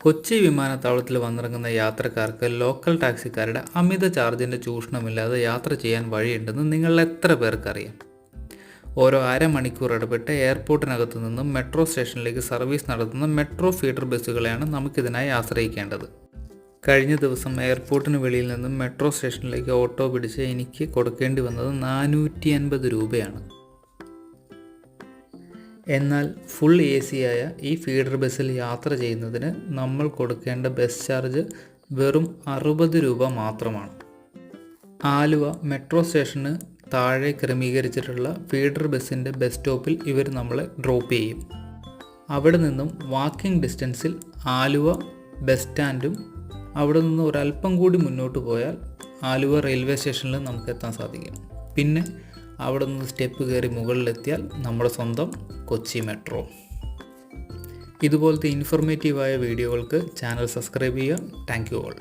കൊച്ചി വിമാനത്താവളത്തിൽ വന്നിറങ്ങുന്ന യാത്രക്കാർക്ക് ലോക്കൽ ടാക്സിക്കാരുടെ അമിത ചാർജിൻ്റെ ചൂഷണമില്ലാതെ യാത്ര ചെയ്യാൻ വഴിയുണ്ടെന്ന് നിങ്ങളിൽ എത്ര പേർക്കറിയാം? ഓരോ അരമണിക്കൂർ ഇടപെട്ട് എയർപോർട്ടിനകത്തു നിന്നും മെട്രോ സ്റ്റേഷനിലേക്ക് സർവീസ് നടത്തുന്ന മെട്രോ ഫീഡർ ബസ്സുകളെയാണ് നമുക്കിതിനായി ആശ്രയിക്കേണ്ടത്. കഴിഞ്ഞ ദിവസം എയർപോർട്ടിന് വെളിയിൽ നിന്നും മെട്രോ സ്റ്റേഷനിലേക്ക് ഓട്ടോ പിടിച്ച് എനിക്ക് കൊടുക്കേണ്ടി വന്നത് 450 രൂപയാണ്. എന്നാൽ ഫുൾ AC ആയ ഈ ഫീഡർ ബസ്സിൽ യാത്ര ചെയ്യുന്നതിന് നമ്മൾ കൊടുക്കേണ്ട ബസ് ചാർജ് വെറും 60 രൂപ മാത്രമാണ്. ആലുവ മെട്രോ സ്റ്റേഷന് താഴെ ക്രമീകരിച്ചിട്ടുള്ള ഫീഡർ ബസ്സിൻ്റെ ബസ് സ്റ്റോപ്പിൽ ഇവർ നമ്മളെ ഡ്രോപ്പ് ചെയ്യും. അവിടെ നിന്നും വാക്കിംഗ് ഡിസ്റ്റൻസിൽ ആലുവ ബസ് സ്റ്റാൻഡും അവിടെ നിന്ന് ഒരല്പം കൂടി മുന്നോട്ട് പോയാൽ ആലുവ റെയിൽവേ സ്റ്റേഷനിൽ നമുക്ക് എത്താൻ സാധിക്കും. പിന്നെ അവിടെ നിന്ന് സ്റ്റെപ്പ് കയറി മുകളിലെത്തിയാൽ നമ്മുടെ സ്വന്തം കൊച്ചി മെട്രോ. ഇതുപോലത്തെ ഇൻഫോർമേറ്റീവായ വീഡിയോകൾക്ക് ചാനൽ സബ്സ്ക്രൈബ് ചെയ്യുക. Thank you all.